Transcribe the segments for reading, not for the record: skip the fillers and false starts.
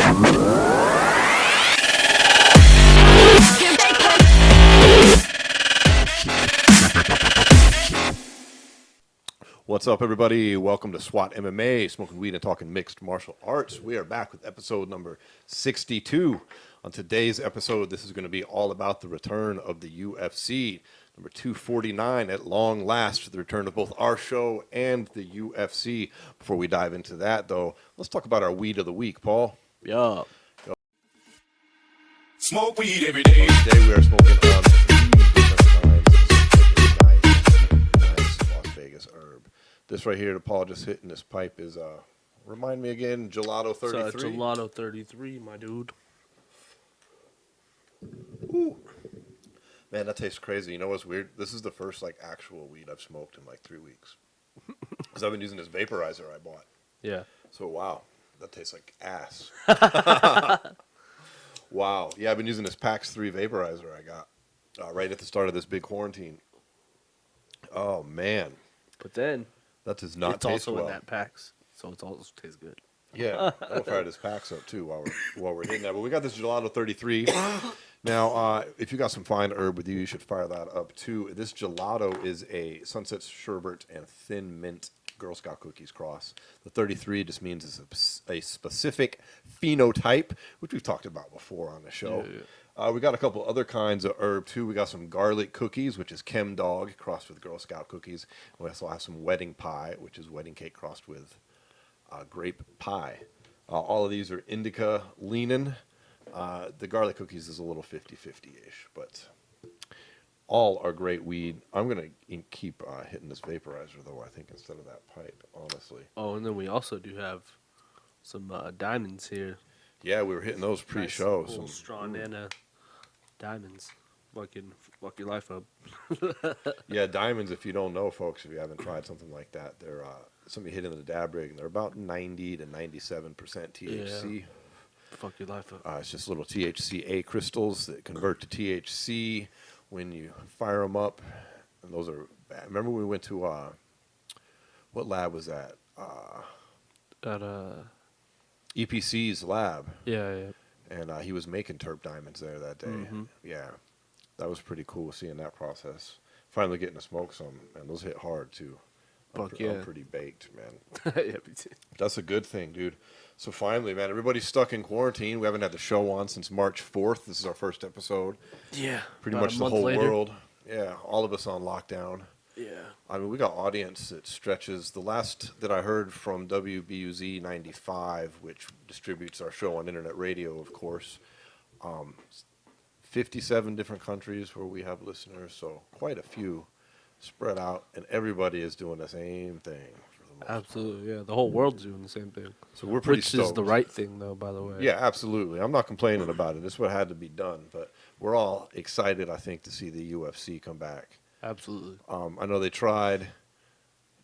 What's up, everybody? Welcome to S.W.A.T MMA, smoking weed and talking mixed martial arts. We are back with episode number 62. On today's episode, this is going to be all about the return of the UFC, number 249 at long last, the return of both our show and the UFC. Before we dive into that, though, let's talk about our weed of the week, Paul. Yeah. Smoke weed every day. Today we are smoking on 3 different kinds of nice Las Vegas herb. This right here that Paul just hit in this pipe is, remind me again, Gelato 33. So Gelato 33, my dude. Ooh. Man, that tastes crazy. You know what's weird? This is the first, actual weed I've smoked in, 3 weeks. Because I've been using this vaporizer I bought. Yeah. So, wow. That tastes like ass. Wow. Yeah, I've been using this PAX 3 vaporizer I got right at the start of this big quarantine. Oh, man. But then That does not it's taste also well. in that packs, so it also tastes good. Yeah, I'll fire this PAX up too while we're hitting that. But we got this Gelato 33. Now, if you got some fine herb with you, you should fire that up too. This gelato is a Sunset Sherbet and Thin Mint Girl Scout cookies cross. The 33 just means it's a specific phenotype, which we've talked about before on the show. Yeah. We got a couple other kinds of herb too. We got some garlic cookies, which is Chem Dog crossed with Girl Scout cookies. We also have some wedding pie, which is wedding cake crossed with grape pie. All of these are indica leanin. The garlic cookies is a little 50-50-ish, but all are great weed. I'm going to keep hitting this vaporizer, though, I think, instead of that pipe, honestly. Oh, and then we also do have some diamonds here. Yeah, we were hitting those pre-show. Nice, some straw nana diamonds. Fucking fuck your life up. Yeah, diamonds, if you don't know, folks, if you haven't tried something like that, they're something you hit in the dab rig, and they're about 90 to 97% THC. Yeah. Fuck your life up. It's just little THCA crystals that convert to THC when you fire them up, and those are bad. Remember we went to, what lab was that? At EPC's lab. Yeah. And he was making terp diamonds there that day. Mm-hmm. Yeah, that was pretty cool seeing that process. Finally getting to smoke some, and those hit hard too. I'm pretty baked, man. Yeah, me too. That's a good thing, dude. So finally, man, everybody's stuck in quarantine. We haven't had the show on since March 4th. This is our first episode. Yeah. Pretty much the whole world. Yeah, all of us on lockdown. Yeah. I mean, we got audience that stretches. The last that I heard from WBUZ 95, which distributes our show on internet radio, of course, 57 different countries where we have listeners, so quite a few spread out, and everybody is doing the same thing. Absolutely, yeah. The whole world's doing the same thing. So we're pretty Which stoked. is the right thing, though, by the way. Yeah, absolutely. I'm not complaining about it. This is what had to be done, but we're all excited, I think, to see the UFC come back. Absolutely. I know they tried,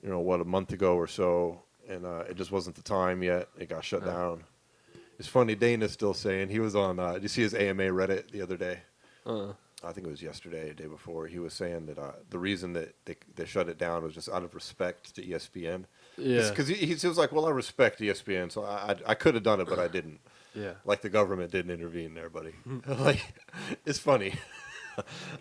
a month ago or so, and it just wasn't the time yet. It got shut down. It's funny, Dana's still saying, he was on, did you see his AMA Reddit the other day? I think it was yesterday, the day before. He was saying that the reason that they shut it down was just out of respect to ESPN. Yeah. Because he was like, well, I respect ESPN, so I could have done it, but I didn't. Yeah. Like the government didn't intervene there, buddy. It's funny.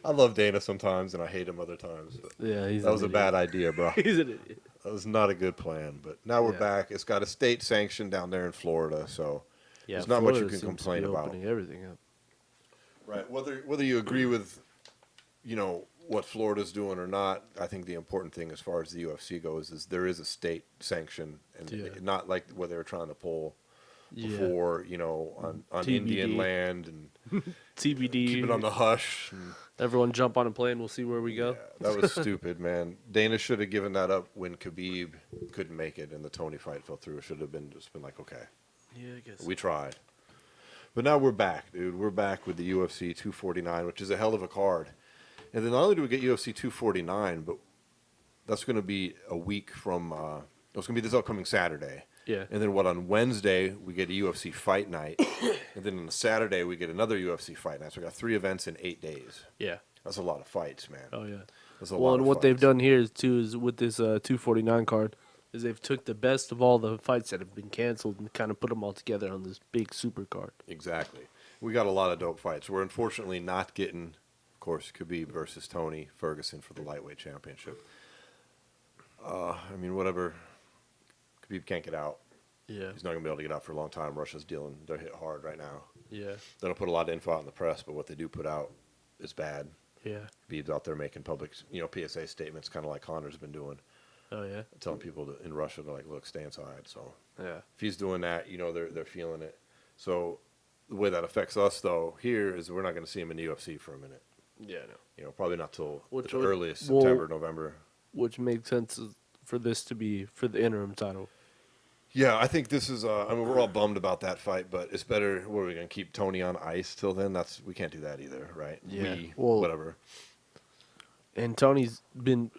I love Dana sometimes, and I hate him other times. But Yeah, that was a bad idea, bro. He's an idiot. That was not a good plan. But now we're back. It's got a state sanction down there in Florida, so there's not much you can complain about. Opening everything up. Right. Whether you agree with, what Florida's doing or not, I think the important thing as far as the UFC goes is there is a state sanction, and not like what they were trying to pull before, on Indian land and TBD. keep it on the hush. And, Everyone jump on a plane. We'll see where we go. yeah, that was stupid, man. Dana should have given that up when Khabib couldn't make it and the Tony fight fell through. It should have been like, okay, Yeah, I guess. we tried. But now we're back, dude. We're back with the UFC 249, which is a hell of a card. And then not only do we get UFC 249, but that's going to be a week from it's going to be this upcoming Saturday. Yeah. And then on Wednesday, we get a UFC fight night. And then on Saturday, we get another UFC fight night. So we got 3 events in 8 days. Yeah. That's a lot of fights, man. Oh, yeah. That's a Well, lot and of what they've fights. done here, too, is with this 249 card, is they've took the best of all the fights that have been canceled and kind of put them all together on this big super card. Exactly. We got a lot of dope fights. We're unfortunately not getting, of course, Khabib versus Tony Ferguson for the lightweight championship. I mean, whatever. Khabib can't get out. Yeah. He's not going to be able to get out for a long time. Russia's dealing. They're hit hard right now. Yeah. They don't put a lot of info out in the press, but what they do put out is bad. Yeah. Khabib's out there making public, PSA statements, kind of like Connor's been doing, Oh, yeah. telling people in Russia to like, look, stay inside. So Yeah. if he's doing that, they're feeling it. So the way that affects us though here is we're not going to see him in the UFC for a minute. Yeah, no. Probably not till Which the would- earliest well- September, November. Which makes sense for this to be for the interim title. Yeah, I think this is. I mean, we're all bummed about that fight, but it's better. What are we going to keep Tony on ice till then? We can't do that either, right? Yeah. Whatever. And Tony's been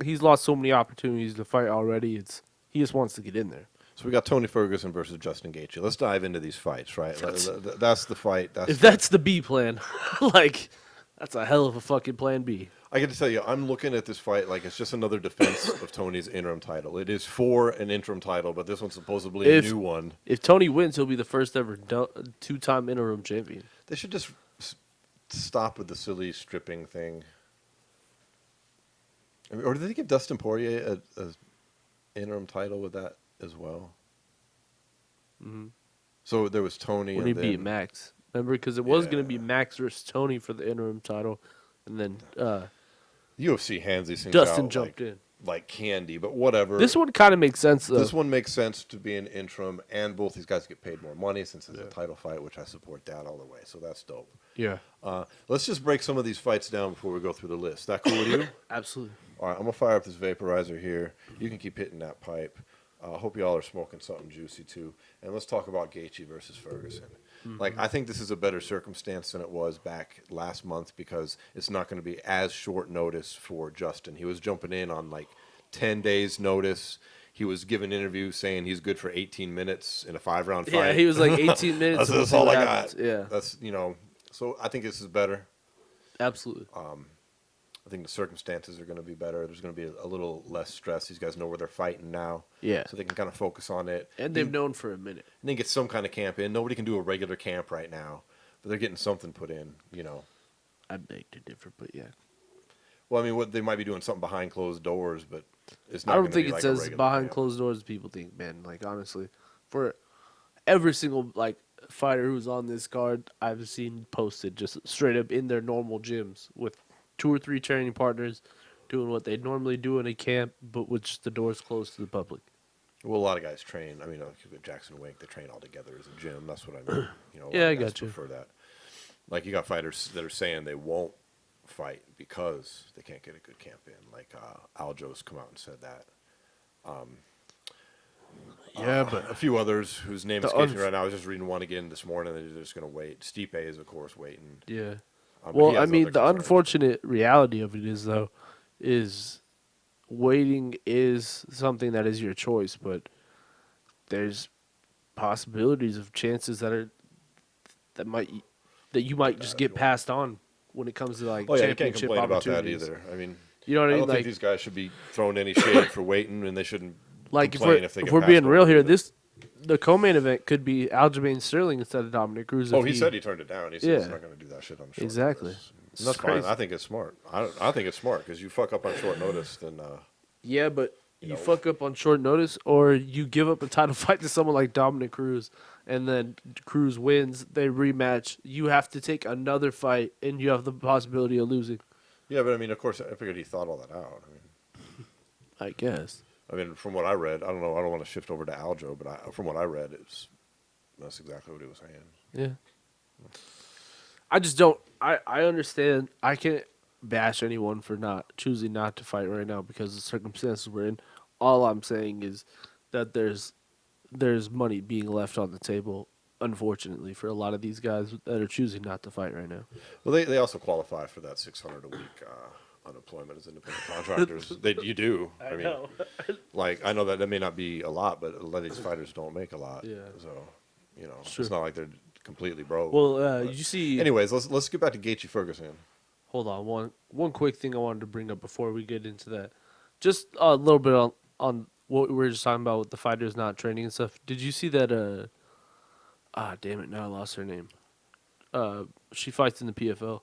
he's lost so many opportunities to fight already. He just wants to get in there. So we got Tony Ferguson versus Justin Gaethje. Let's dive into these fights, right? That's the fight. If that's the B plan, that's a hell of a fucking plan B. I got to tell you, I'm looking at this fight like it's just another defense of Tony's interim title. It is for an interim title, but this one's supposedly a new one. If Tony wins, he'll be the first ever two-time interim champion. They should just stop with the silly stripping thing. I mean, or did they give Dustin Poirier a interim title with that as well? Mm-hmm. So there was Tony. When and he beat then, Max. Remember? Because it was Yeah. going to be Max versus Tony for the interim title. And then UFC hands these things Dustin out jumped in. like candy, but whatever. This one kind of makes sense, though. This one makes sense to be an interim, and both these guys get paid more money since it's a title fight, which I support that all the way. So that's dope. Yeah. Let's just break some of these fights down before we go through the list. That cool with you? Absolutely. All right, I'm gonna fire up this vaporizer here. You can keep hitting that pipe. I hope y'all are smoking something juicy too. And let's talk about Gaethje versus Ferguson. Mm-hmm. I think this is a better circumstance than it was back last month because it's not going to be as short notice for Justin. He was jumping in on 10 days notice. He was giving interviews saying he's good for 18 minutes in a 5-round fight. Yeah, he was 18 minutes. That's all I got. Yeah. That's so I think this is better. Absolutely. I think the circumstances are going to be better. There's going to be a little less stress. These guys know where they're fighting now. Yeah. So they can kind of focus on it. And they've known for a minute. And then get some kind of camp in. Nobody can do a regular camp right now, but they're getting something put in, I beg to differ, but yeah. Well, I mean, they might be doing something behind closed doors, but it's not I don't gonna think be it's like a as regular behind camp. closed doors as people think, man. Honestly, for every single fighter who's on this card, I've seen posted just straight up in their normal gyms with 2 or 3 training partners doing what they normally do in a camp, but with just the doors closed to the public. Well, a lot of guys train. I mean, Jackson Wink, they train all together as a gym. That's what I mean. A lot Yeah, of I guys got you. prefer that. You got fighters that are saying they won't fight because they can't get a good camp in. Aljo's come out and said that. Yeah, but A few others whose name The escapes me right now. I was just reading one again this morning. They're just going to wait. Stipe is, of course, waiting. yeah. But Well, he I has mean, other the concerns. unfortunate reality of it is waiting is something that is your choice, but there's possibilities of chances that you might just get passed on when it comes to Oh, yeah, you can't championship complain about that opportunities. either. I mean, You know what I I mean? don't think these guys should be thrown any shade for waiting, and they shouldn't complain if they get we're passed being over real here, either. the co-main event could be Aljamain Sterling instead of Dominic Cruz. Oh, if he said he turned it down. He said he's Yeah. not going to do that shit on short Exactly. notice. It's And that's crazy. fine. I think it's smart. I think it's smart because you fuck up on short notice, then Yeah, but You you know. fuck up on short notice, or you give up a title fight to someone like Dominic Cruz, and then Cruz wins, they rematch. You have to take another fight, and you have the possibility of losing. yeah. But I mean, of course, I figured he thought all that out. I guess. I mean, from what I read, I don't know. I don't want to shift over to Aljo, but from what I read, that's exactly what he was saying. Yeah. I just don't. I understand. I can't bash anyone for not choosing not to fight right now because of the circumstances we're in. All I'm saying is that there's money being left on the table, unfortunately, for a lot of these guys that are choosing not to fight right now. Well, they also qualify for that $600 a week unemployment as independent contractors. You do. I mean, I know that may not be a lot, but a lot of these fighters don't make a lot. Yeah. So, Sure. it's not like they're completely broke. Well, but- you see. Anyways, let's get back to Gaethje Ferguson. Hold on, one quick thing I wanted to bring up before we get into that. Just a little bit on what we were just talking about with the fighters not training and stuff. Did you see that? Damn it! Now I lost her name. She fights in the PFL.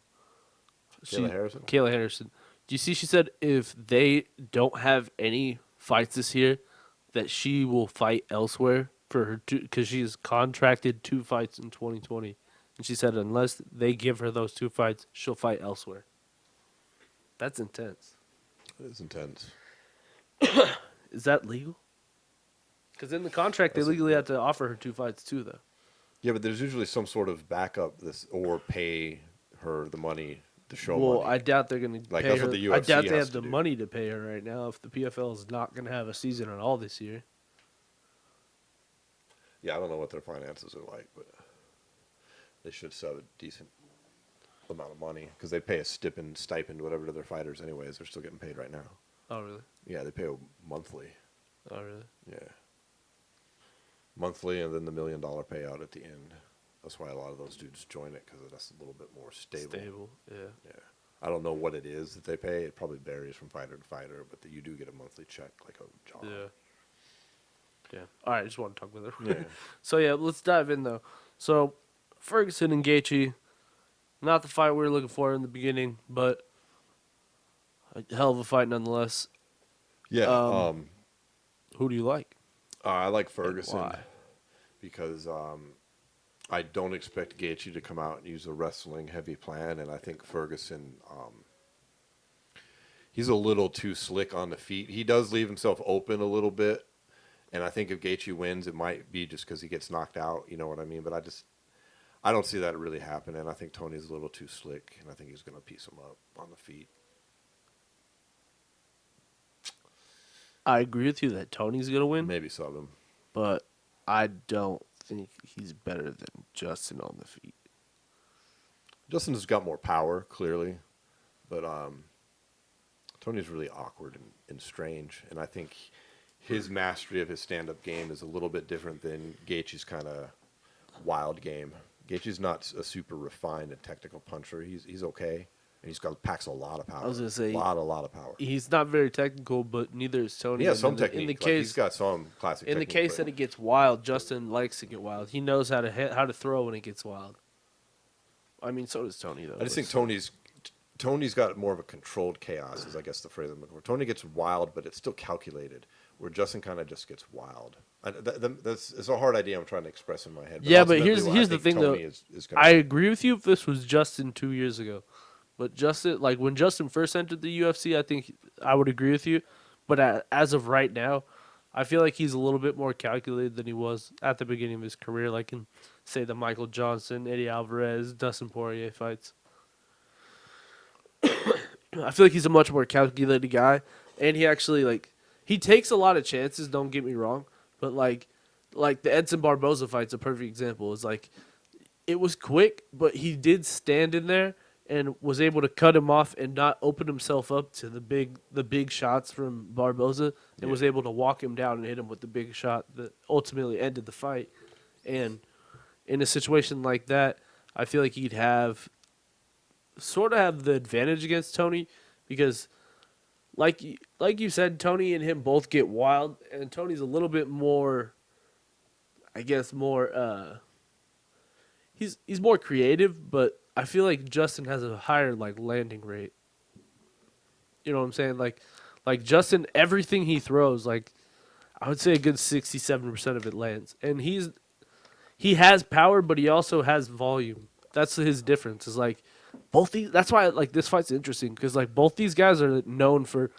Kayla Harrison? Kayla Harrison. Do you see? She said if they don't have any fights this year, that she will fight elsewhere for her because she's contracted 2 fights in 2020, and she said unless they give her those 2 fights, she'll fight elsewhere. That's intense. It is intense. Is that legal? Because in the contract, they legally have to offer her 2 fights too, though. Yeah, but there's usually some sort of backup or pay her the money to show Well, money. I doubt they're going to Like, pay that's her. what the I UFC doubt they has have to the do. money to pay her right now if the PFL is not going to have a season at all this year. Yeah, I don't know what their finances are like, but they should sell a decent amount of money because they pay a stipend, whatever to their fighters anyways. They're still getting paid right now. Oh, really? Yeah, they pay monthly. Oh, really? Yeah. Monthly and then the $1 million payout at the end. That's why a lot of those dudes join it because that's a little bit more stable. Yeah. Yeah. I don't know what it is that they pay. It probably varies from fighter to fighter, but you do get a monthly check like a job. Yeah. Yeah. All right, I just want to talk with her. Yeah. So, yeah, let's dive in, though. So, Ferguson and Gaethje, not the fight we were looking for in the beginning, but a hell of a fight nonetheless. Yeah. Who do you like? I like Ferguson why? because I don't expect Gaethje to come out and use a wrestling heavy plan, and I think Ferguson he's a little too slick on the feet. He does leave himself open a little bit, and I think if Gaethje wins, it might be just because he gets knocked out. You know what I mean? But I don't see that really happening. I think Tony's a little too slick, and I think he's going to piece him up on the feet. I agree with you that Tony's going to win, Maybe sub him. but I don't think he's better than Justin on the feet. Justin has got more power, clearly, but Tony's really awkward and strange, and I think his mastery of his stand-up game is a little bit different than Gaethje's kind of wild game. Gaethje's not a super refined and technical puncher. He's okay, and packs a lot of power. I was gonna say, a lot of power. He's not very technical, but neither is Tony. He has And some in the- technique. In the Like, case, he's got some classic. in the technique, case but that it gets wild, Justin likes to get wild. He knows how to throw when it gets wild. I mean, so does Tony, though. I just think Tony's got more of a controlled chaos, is I guess the phrase I'm looking for. Tony gets wild, but it's still calculated. Where Justin kind of just gets wild. It's a hard idea I'm trying to express in my head. Yeah, but ultimately, here's I the think thing, Tony though. is gonna I agree with you if this was Justin 2 years ago. But Justin, like when Justin first entered the UFC, I think I would agree with you. But as of right now, I feel like he's a little bit more calculated than he was at the beginning of his career, like in, say, the Michael Johnson, Eddie Alvarez, Dustin Poirier fights. I feel like he's a much more calculated guy, and he actually, he takes a lot of chances, don't get me wrong, but, like the Edson Barboza fight's a perfect example. It's like, it was quick, but he did stand in there and was able to cut him off and not open himself up to the big shots from Barboza, and was able to walk him down and hit him with the big shot that ultimately ended the fight. And in a situation like that, I feel like he'd have the advantage against Tony because, like you said, Tony and him both get wild, and Tony's a little bit more, I guess, he's more creative, but I feel like Justin has a higher landing rate. You know what I'm saying? Like Justin, everything he throws, I would say a good 67% of it lands, and he has power, but he also has volume. That's his difference. Is both these. That's why this fight's interesting because both these guys are known for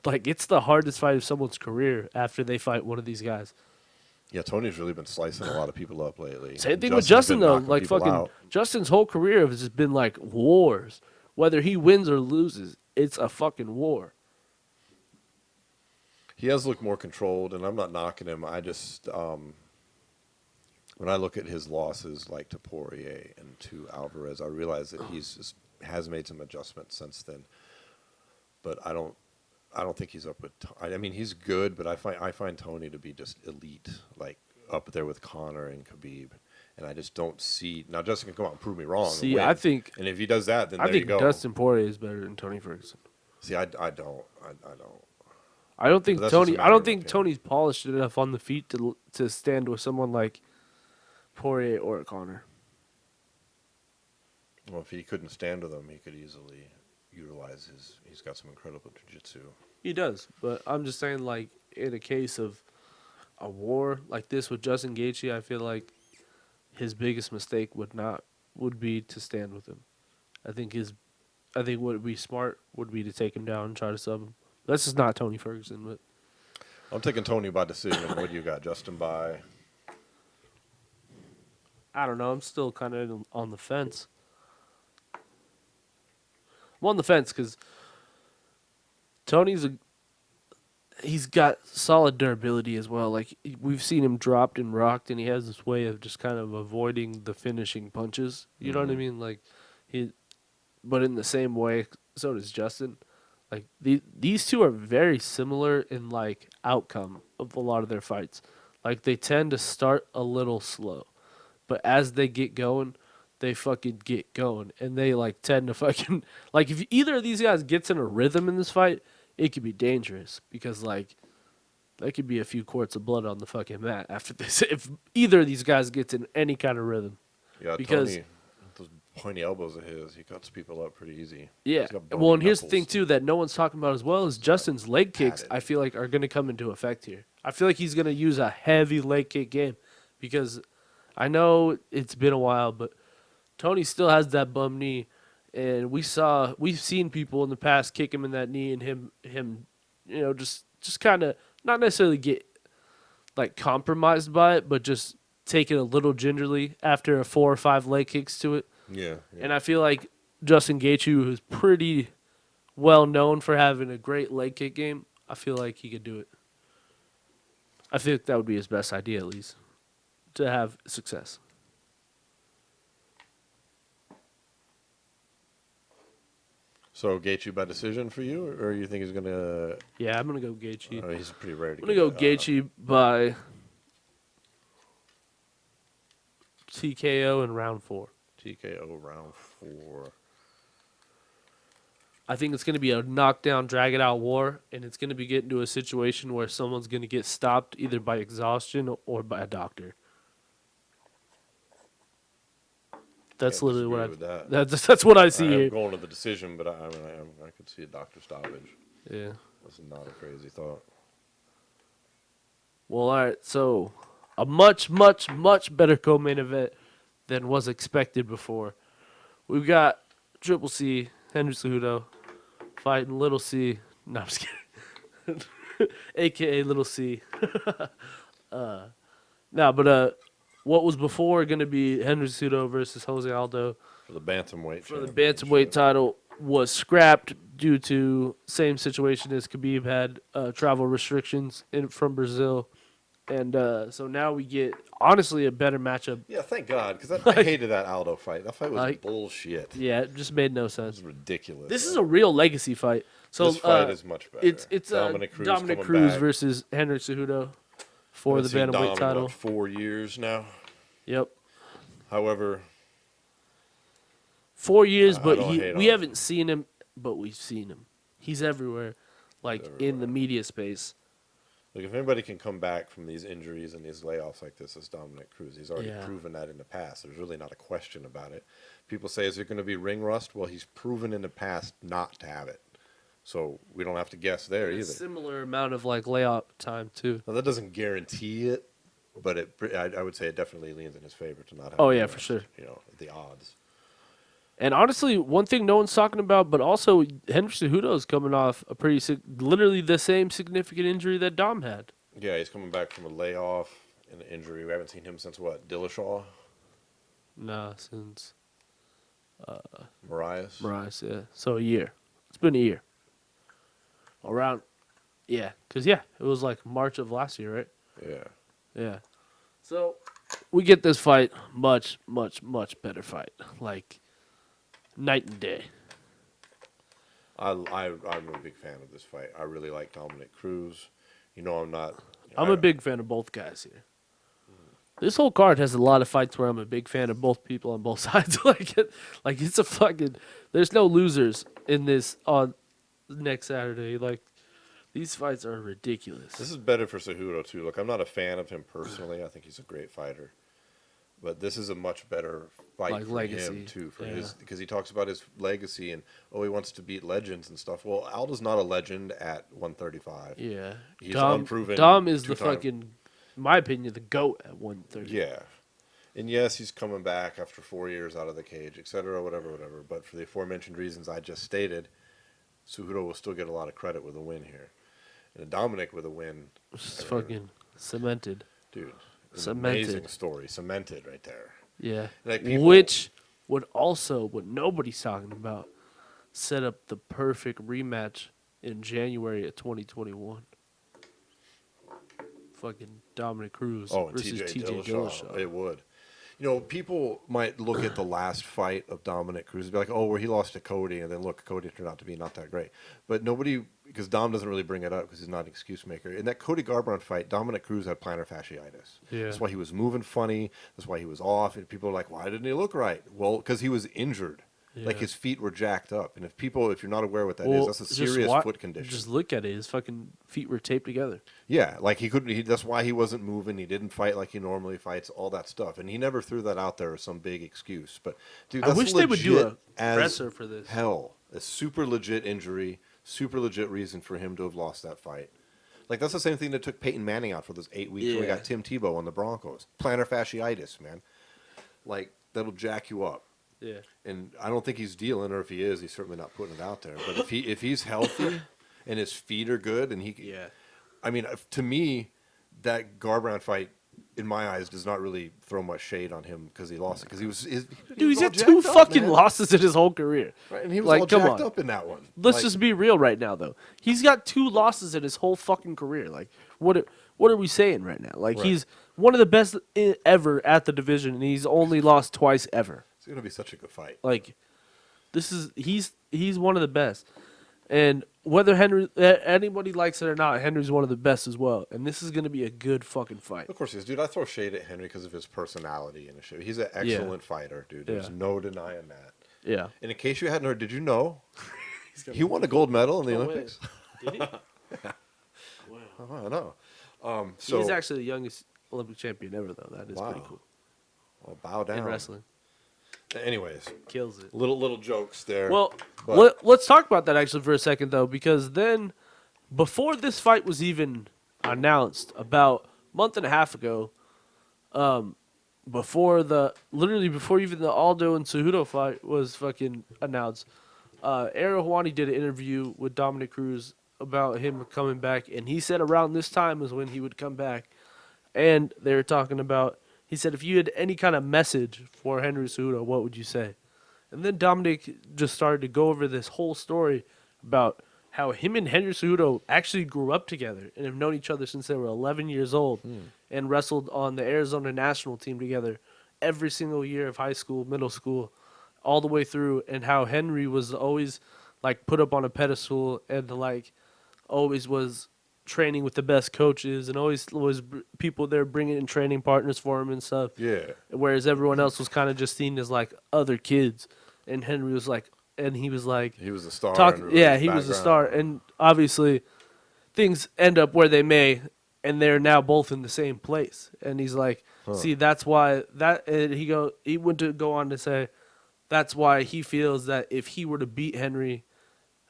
it's the hardest fight of someone's career after they fight one of these guys. Yeah, Tony's really been slicing a lot of people up lately. Same thing with Justin's Justin been though. knocking people out. Justin's whole career has just been wars. Whether he wins or loses, it's a fucking war. He has looked more controlled, and I'm not knocking him. I just when I look at his losses, like to Poirier and to Alvarez, I realize that has made some adjustments since then. But I don't think he's up with. I mean, he's good, but I find Tony to be just elite, up there with Conor and Khabib, and I just don't see. Now Justin can come out and prove me wrong. See, and I think, and if he does that, then I there you think go. Dustin Poirier is better than Tony Ferguson. See, I don't. I don't think But that's just a Tony. I matter don't of think opinion. Tony's polished enough on the feet to stand with someone like Poirier or Connor. Well, if he couldn't stand with him, he could easily utilize his. He's got some incredible jiu-jitsu. He does, but I'm just saying, like in a case of a war like this with Justin Gaethje, I feel like his biggest mistake would be to stand with him. I think what would be smart would be to take him down and try to sub him. That's just not Tony Ferguson, but I'm taking Tony by decision. What do you got, Justin? By I don't know. I'm still kind of on the fence. I'm on the fence because he's got solid durability as well. Like we've seen him dropped and rocked, and he has this way of just kind of avoiding the finishing punches. You know what I mean? Like but in the same way, so does Justin. Like these two are very similar in like outcome of a lot of their fights. Like they tend to start a little slow, but as they get going, they fucking get going, and they like tend to fucking like if either of these guys gets in a rhythm in this fight, it could be dangerous because like there could be a few quarts of blood on the fucking mat after this if either of these guys gets in any kind of rhythm. yeah, Because Tony, those pointy elbows of his, he cuts people up pretty easy. yeah, He's got bony well, and here's the knuckles. thing too that no one's talking about as well is Justin's leg kicks. padded. I feel like are going to come into effect here. I feel like he's going to use a heavy leg kick game because I know it's been a while, but Tony still has that bum knee, and we've seen people in the past kick him in that knee, and him, you know, just kind of not necessarily get like compromised by it, but just take it a little gingerly after a 4 or 5 leg kicks to it. Yeah, And I feel like Justin Gaethje, who's pretty well known for having a great leg kick game, I feel like he could do it. I think that would be his best idea, at least, to have success. So Gaethje by decision for you, or you think he's gonna? Yeah, I'm gonna go Gaethje. He's pretty rare to. I'm gonna go Gaethje by TKO in round 4. TKO round 4. I think it's gonna be a knockdown, drag it out war, and it's gonna be getting to a situation where someone's gonna get stopped either by exhaustion or by a doctor. That's Can't literally what I. disagree with that. That's what I see I am here. going to the decision, but I could see a doctor stoppage. Yeah. That's not a crazy thought. Well, all right. So, a much, much, much better co-main event than was expected before. We've got Triple C, Henry Cejudo, fighting Little C. No, I'm just kidding. AKA Little C. What was before going to be Henry Cejudo versus Jose Aldo For the bantamweight. for the championship. bantamweight title was scrapped due to same situation as Khabib had travel restrictions from Brazil. And so now we get, honestly, a better matchup. Yeah, thank God, because I hated that Aldo fight. That fight was Like- bullshit. Yeah, it just made no It sense. was ridiculous. This is a real legacy fight. So this fight is much better. It's Dominic Dominic coming Cruz back. versus Henry Cejudo for Haven't the seen Dom bantamweight in, title. what, 4 years now. Yep, However, 4 years, I but don't hate we on haven't seen him, but we've seen him. He's everywhere, like in the media space. look, if anybody can come back from these injuries and these layoffs like this, it's Dominic Cruz. He's already Yeah. proven that in the past. There's really not a question about it. People say, is there going to be ring rust? Well, he's proven in the past not to have it. So we don't have to guess there A either. similar amount of like layout time too. Now, that doesn't guarantee it, but I would say it definitely leans in his favor to not have Oh, ring yeah, for rust, sure. You know, the odds. And honestly, one thing no one's talking about, but also Henry Cejudo is coming off a literally the same significant injury that Dom had. Yeah, he's coming back from a layoff and an injury. We haven't seen him since what? Dillashaw? Nah, since Marias? Marias, yeah. So a year. It's been a year. Around, yeah. Because, yeah, it was like March of last year, right? Yeah. Yeah. So we get this fight, much, much, much better fight. Like, night and day. I'm a big fan of this fight. I really like Dominic Cruz. You know, I'm not. I'm a big fan of both guys here. This whole card has a lot of fights where I'm a big fan of both people on both sides. like it's a fucking. There's no losers in this on next Saturday. Like These fights are ridiculous. This is better for Cejudo too. Look, I'm not a fan of him personally. I think he's a great fighter, but this is a much better fight Like for legacy. him too, for Yeah. his, because he talks about his legacy and he wants to beat legends and stuff. Well, Aldo's not a legend at 135. Yeah. He's Dom, unproven. Dom is the two-time- fucking, in my opinion, the GOAT at 130. Yeah. And yes, he's coming back after 4 years out of the cage, etc., whatever. But for the aforementioned reasons I just stated, Cejudo will still get a lot of credit with a win here. And Dominic with a win, It's fucking cemented. dude, it's an Cemented. amazing story, cemented right there. Yeah. Like people- Which would also, what nobody's talking about, set up the perfect rematch in January of 2021. Fucking Dominic Cruz Oh, and versus TJ TJ Dillashaw, Dillashaw. it would. You know, people might look at the last fight of Dominic Cruz and be like, oh, where he lost to Cody, and then look, Cody turned out to be not that great. But nobody, because Dom doesn't really bring it up because he's not an excuse maker. In that Cody Garbrandt fight, Dominic Cruz had plantar fasciitis. Yeah. That's why he was moving funny. That's why he was off. And people are like, why didn't he look right? Well, because he was injured. Like Yeah. his feet were jacked up. And if you're not aware what that is, Well, that's a just serious wa- foot condition. Just look at it. His fucking feet were taped together. Yeah, like he couldn't. That's why he wasn't moving. He didn't fight like he normally fights. All that stuff, and he never threw that out there as some big excuse. But dude, I that's wish they would do legit a as presser for this. Hell, a super legit injury, super legit reason for him to have lost that fight. Like that's the same thing that took Peyton Manning out for those 8 weeks where he Yeah. got Tim Tebow on the Broncos. Plantar fasciitis, man. Like that'll jack you up. Yeah. And I don't think he's dealing, or if he is, he's certainly not putting it out there. But if he's healthy and his feet are good, and he Yeah. I mean, to me, that Garbrandt fight, in my eyes, does not really throw much shade on him because he lost it. Because he was Dude, he's all had two jacked up, fucking man. losses in his whole career. Right, and he was Like, all come jacked on. up in that one. Let's Like, just be real right now, though. He's got 2 losses in his whole fucking career. Like, what are we saying right now? Like, Right. he's one of the best ever at the division, and he's only lost twice ever. it's gonna be such a good fight. Like, he's one of the best. And whether anybody likes it or not, Henry's one of the best as well. And this is gonna be a good fucking fight. Of course he is, dude. I throw shade at Henry because of his personality and shit. He's an excellent fighter, dude. There's Yeah. no denying that. Yeah. And in case you hadn't heard, did you know he won a gold medal in the No way. Olympics? Did he? Oh, I know. So He's actually the youngest Olympic champion ever, though. That is pretty Wow. cool. I'll bow down. In wrestling, Anyways, kills it. little jokes there. Well, but- let's talk about that actually for a second, though, because then, before this fight was even announced, about a month and a half ago, before even the Aldo and Cejudo fight was fucking announced, Ariel Helwani did an interview with Dominic Cruz about him coming back, and he said around this time is when he would come back, and they were talking about. He said, if you had any kind of message for Henry Cejudo, what would you say? And then Dominic just started to go over this whole story about how him and Henry Cejudo actually grew up together and have known each other since they were 11 years old and wrestled on the Arizona national team together every single year of high school, middle school, all the way through, and how Henry was always like put up on a pedestal and like always was training with the best coaches and always was people there bringing in training partners for him and stuff. yeah. Whereas everyone else was kind of just seen as like other kids, and Henry was like, and he was like, He was a star. yeah, he was a star, and obviously things end up where they may, and they're now both in the same place. And he's like, see, that's why that. And he went to go on to say, that's why he feels that if he were to beat Henry,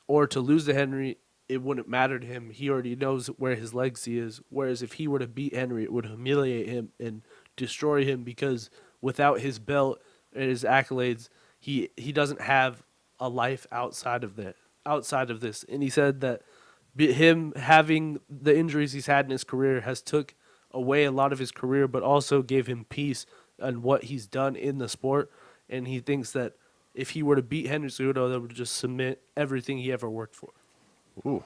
or to lose to Henry, it wouldn't matter to him. He already knows where his legacy is. Whereas if he were to beat Henry, it would humiliate him and destroy him because without his belt and his accolades, he doesn't have a life outside of this. And he said that him having the injuries he's had in his career has took away a lot of his career, but also gave him peace on what he's done in the sport. And he thinks that if he were to beat Henry Cejudo, that would just submit everything he ever worked for. Ooh.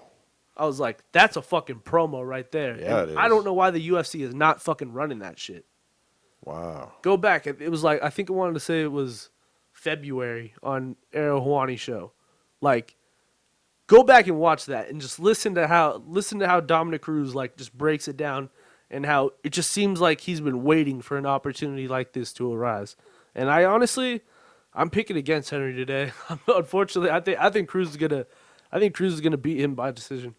I was like, that's a fucking promo right there. Yeah, And it I is. don't know why the UFC is not fucking running that shit. Wow. Go back. It was like, I think I wanted to say it was February on Ariel Helwani show. Like, go back and watch that and just listen to how Dominic Cruz like just breaks it down and how it just seems like he's been waiting for an opportunity like this to arise. And I'm picking against Henry today. Unfortunately, I think Cruz is gonna beat him by decision.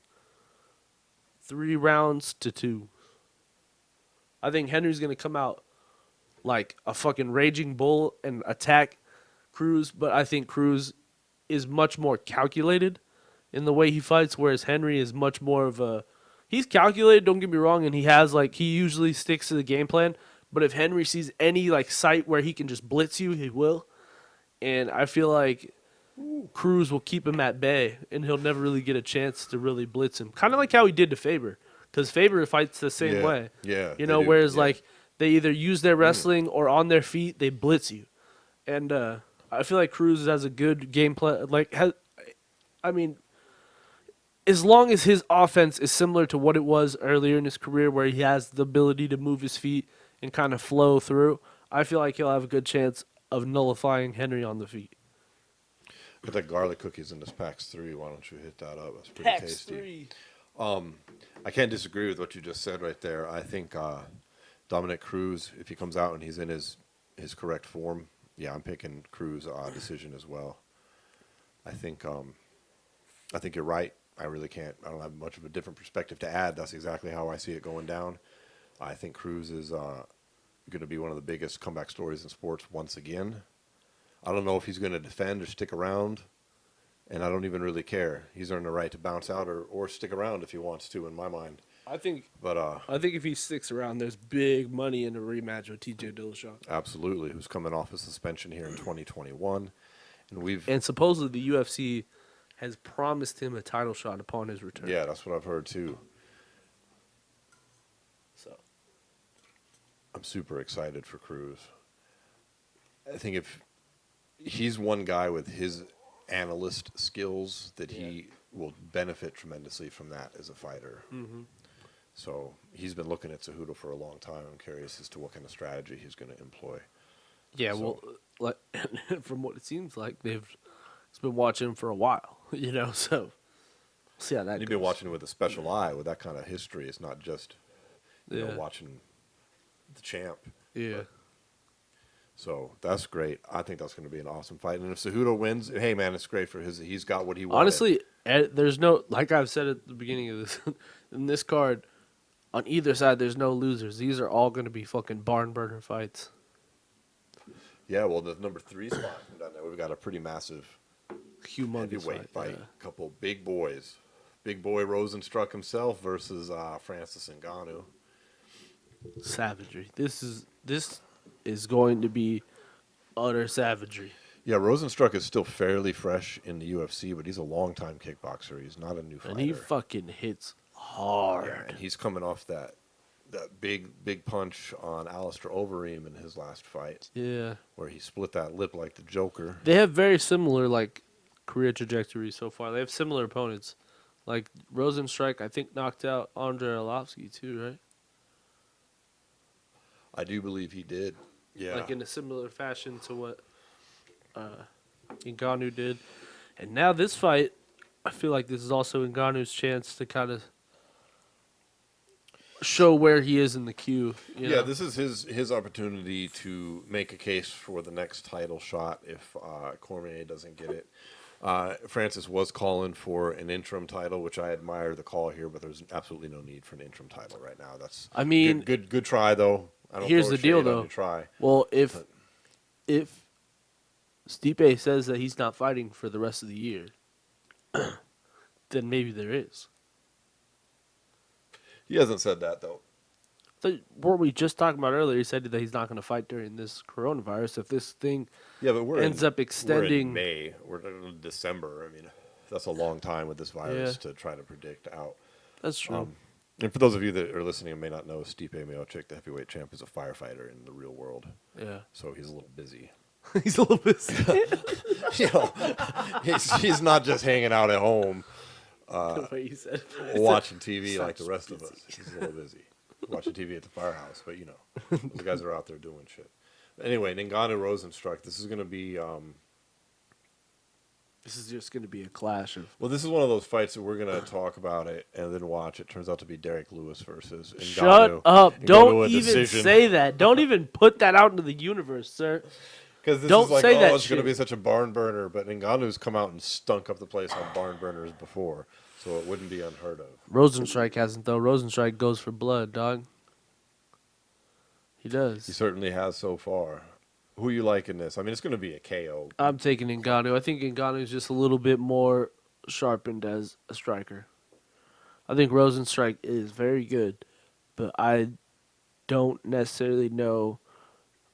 3-2. I think Henry's going to come out like a fucking raging bull and attack Cruz, but I think Cruz is much more calculated in the way he fights, whereas Henry is much more of a. He's calculated, don't get me wrong, and he usually sticks to the game plan. But if Henry sees any like sight where he can just blitz you, he will. And I feel like Cruz will keep him at bay, and he'll never really get a chance to really blitz him. Kind of like how he did to Faber, because Faber fights the same way. Yeah. You know, whereas like they either use their wrestling or on their feet they blitz you, and I feel like Cruz has a good game plan. As long as his offense is similar to what it was earlier in his career, where he has the ability to move his feet and kind of flow through, I feel like he'll have a good chance of nullifying Henry on the feet. Got that garlic cookies in this PAX 3. Why don't you hit that up? That's pretty PAX tasty. 3. I can't disagree with what you just said right there. I think Dominic Cruz, if he comes out and he's in his correct form, yeah, I'm picking Cruz decision as well. I think you're right. I really can't. I don't have much of a different perspective to add. That's exactly how I see it going down. I think Cruz is going to be one of the biggest comeback stories in sports once again. I don't know if he's going to defend or stick around, and I don't even really care. He's earned the right to bounce out or stick around if he wants to, in my mind. I think if he sticks around, there's big money in a rematch with TJ Dillashaw. Absolutely, who's coming off a suspension here in 2021, and supposedly the UFC has promised him a title shot upon his return. Yeah, that's what I've heard too. So I'm super excited for Cruz. I think if he's one guy with his analyst skills that he will benefit tremendously from that as a fighter. Mm-hmm. So he's been looking at Cejudo for a long time. I'm curious as to what kind of strategy he's going to employ. Yeah, So- well, from what it seems like, he's been watching him for a while, so we'll see how that You've goes. been watching it with a special eye with that kind of history. It's not just watching the champ. Yeah. So that's great. I think that's going to be an awesome fight. And if Cejudo wins, hey man, it's great for he's got what he wanted. Honestly, there's no, like I've said at the beginning of this, in this card, on either side, there's no losers. These are all going to be fucking barn burner fights. Yeah, well, the number 3 spot down there, we've got a pretty massive Humongous heavyweight fight. Yeah. A couple big boys. Big boy Rosenstruck himself versus Francis Ngannou. Savagery. This is going to be utter savagery. Yeah, Rosenstruck is still fairly fresh in the UFC, but he's a longtime kickboxer. He's not a new fighter. And he fucking hits hard. Yeah, and he's coming off that big punch on Alistair Overeem in his last fight. Yeah. Where he split that lip like the Joker. They have very similar career trajectories so far. They have similar opponents. Like Rosenstrike, I think knocked out Andrei Arlovsky too, right? I do believe he did. Yeah. Like in a similar fashion to what Ngannou did. And now this fight, I feel like this is also Ngannou's chance to kind of show where he is in the queue. You know? This is his opportunity to make a case for the next title shot if Cormier doesn't get it. Francis was calling for an interim title, which I admire the call here, but there's absolutely no need for an interim title right now. That's good try though. I don't here's throw the deal shade on though. your try. Well, if Stipe says that he's not fighting for the rest of the year, then maybe there is. He hasn't said that though. So, weren't we just talking about earlier? He said that he's not going to fight during this coronavirus. If this thing But ends up extending, we're in May. We're in December. I mean, that's a long time with this virus to try to predict out. That's true. And for those of you that are listening and may not know, Stipe Miocic, the heavyweight champ, is a firefighter in the real world. Yeah. So he's a little busy. He's a little busy. He's not just hanging out at home The way you said it. watching TV like the rest of us. He's a little busy watching TV at the firehouse. But, those guys are out there doing shit. Anyway, Ngannou Rosenstruck, this is going to be... This is just going to be a clash of... Well, this is one of those fights that we're going to talk about it and then watch. It turns out to be Derek Lewis versus Ngannou. Shut up. Ngannou Don't a even decision. say that. Don't even put that out into the universe, sir. Because this Don't is like, say that it's going to shit. be such a barn burner. But Ngannou's come out and stunk up the place on barn burners before. So it wouldn't be unheard of. Rosenstrike hasn't though. Rosenstrike goes for blood, dog. He does. He certainly has so far. Who you like in this? I mean, it's going to be a KO. I'm taking Ngannou. I think Ngannou is just a little bit more sharpened as a striker. I think Rosenstrike is very good, but I don't necessarily know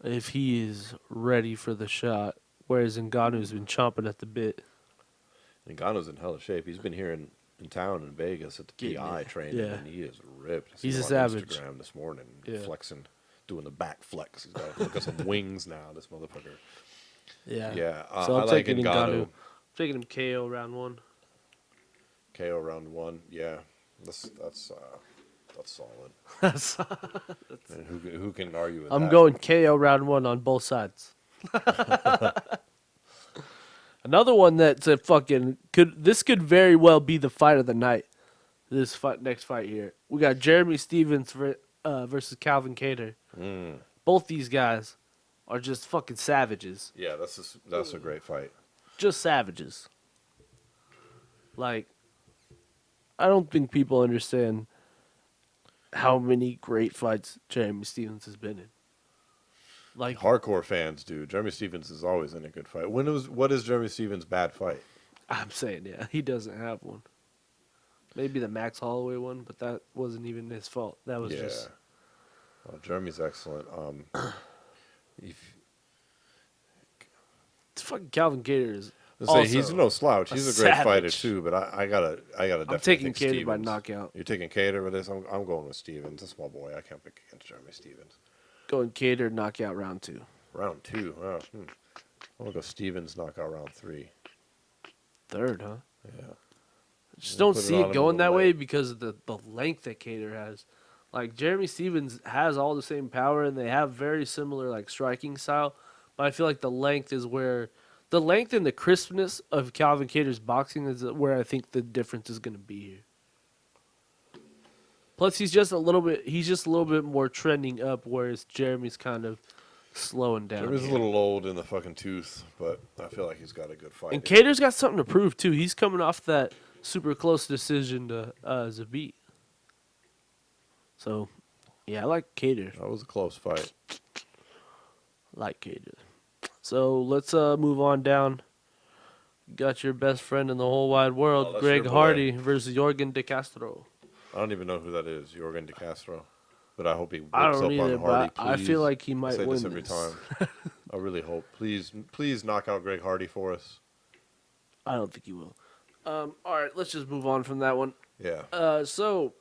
if he is ready for the shot, whereas Ngannou's been chomping at the bit. Ngannou's in hell of shape. He's been here in town in Vegas at the PI training, yeah. and he is ripped. I He's seen a him on savage. Instagram this morning, Yeah. flexing, doing the back flex. He's got some wings now, this motherfucker. Yeah. Yeah, So I'm I like taking Ngannou. I'm taking him KO round 1. KO round 1. Yeah, that's solid. And who can argue with that? I'm going KO round 1 on both sides. Another one that's a fucking could very well be the fight of the night. This next fight here, we got Jeremy Stevens versus Calvin Kattar. Both these guys are just fucking savages. Yeah, that's a great fight. Just savages. Like, I don't think people understand how many great fights Jeremy Stevens has been in. Like, Hardcore fans do. Jeremy Stevens is always in a good fight. What is Jeremy Stevens' bad fight? I'm saying, yeah, he doesn't have one. Maybe the Max Holloway one, but that wasn't even his fault. That was just... Oh, Jeremy's excellent. Fucking Calvin Kattar is He's no slouch. He's a great savage. fighter too. But I gotta definitely I'm taking take Kattar by Stevens. knockout. You're taking Kattar with this. I'm going with Stevens. That's my boy. I can't pick against Jeremy Stevens. Going Kattar knockout round 2. Round 2. Oh, I'm gonna go Stevens knockout round 3. Third, huh? Yeah. Just We'll don't put it see on it him going a that little way late. because of the length that Kattar has. Like, Jeremy Stevens has all the same power, and they have very similar, like, striking style. But I feel like the length is where... The length and the crispness of Calvin Kattar's boxing is where I think the difference is going to be here. Plus, he's just a little bit more trending up, whereas Jeremy's kind of slowing down. Jeremy's a here. little old in the fucking tooth, but I feel like he's got a good fight. And Kattar's got something to prove, too. He's coming off that super close decision to Z.W.A.T. So, yeah, I like Kattar. That was a close fight. Like Kattar. So, let's move on down. Got your best friend in the whole wide world, Oh, that's Greg your boy. Hardy versus Jorgen De Castro. I don't even know who that is, Jorgen De Castro. But I hope he whips I up don't either, on Hardy. but I please. feel like he I might say win this every time. I really hope. Please knock out Greg Hardy for us. I don't think he will. All right, let's just move on from that one. Yeah. So,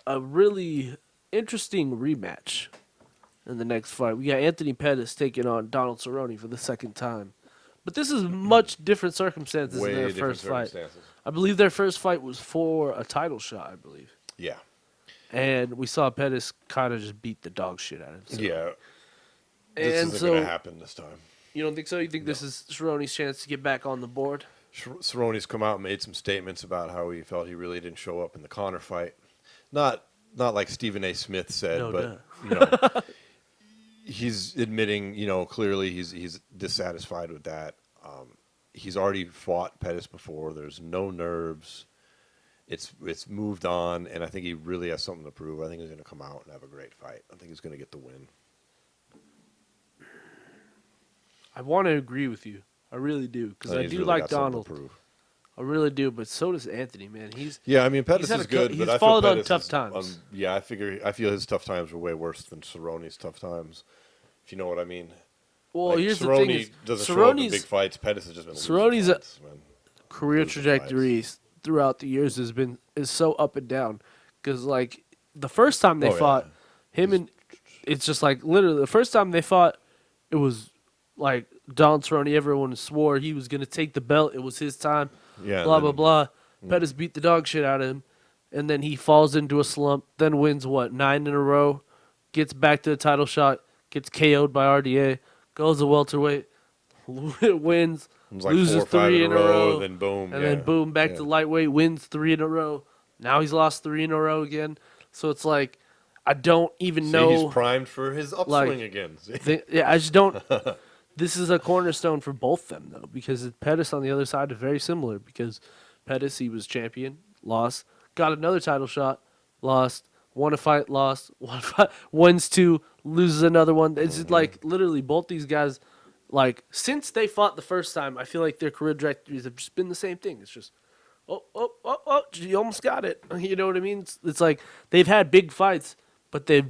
a really interesting rematch in the next fight. We got Anthony Pettis taking on Donald Cerrone for the second time. But this is much different circumstances Way than their different first fight. circumstances. I believe their first fight was for a title shot, I believe. Yeah. And we saw Pettis kind of just beat the dog shit out of him. So. Yeah. This And isn't so, going to happen this time. you don't think so? You think this is Cerrone's chance to get back on the board? Cerrone's come out and made some statements about how he felt he really didn't show up in the Conor fight. Not like Stephen A. Smith said, No, but you know, he's admitting, you know, clearly he's dissatisfied with that. He's already fought Pettis before. There's no nerves. It's moved on, and I think he really has something to prove. I think he's going to come out and have a great fight. I think he's going to get the win. I want to agree with you. I really do, because I he's do really like got something Donald. to prove. I really do, but so does Anthony, man. Yeah, I mean Pettis had is a good, he's but I feel fallen on Pettis tough is, times. yeah, I feel his tough times were way worse than Cerrone's tough times. If you know what I mean. Well, Like, here's Cerrone the thing: is doesn't show up in Cerrone's big fights. Pettis has just been losing Cerrone's fights, man. career losing trajectory throughout the years is so up and down. Because like the first time they Oh, yeah. fought, it's just like literally the first time they fought, it was like Donald Cerrone. Everyone swore he was gonna take the belt. It was his time. Yeah, Blah and blah then- blah. Pettis beat the dog shit out of him, and then he falls into a slump. Then wins 9 in a row, gets back to the title shot, gets KO'd by RDA, goes to welterweight, wins, It was like loses 4 or 5 3 in a row, then boom, and then boom back yeah. to lightweight, wins 3 in a row. Now he's lost 3 in a row again. So it's like I don't even See, know. he's primed for his upswing again. Yeah, I just don't. This is a cornerstone for both them though, because Pettis on the other side is very similar. Because Pettis, he was champion, lost. Got another title shot, lost. Won a fight, lost. Won a fight, wins 2, loses another one. It's just like literally both these guys, like since they fought the first time, I feel like their career trajectories have just been the same thing. It's just, oh, you almost got it. You know what I mean? It's like they've had big fights, but they've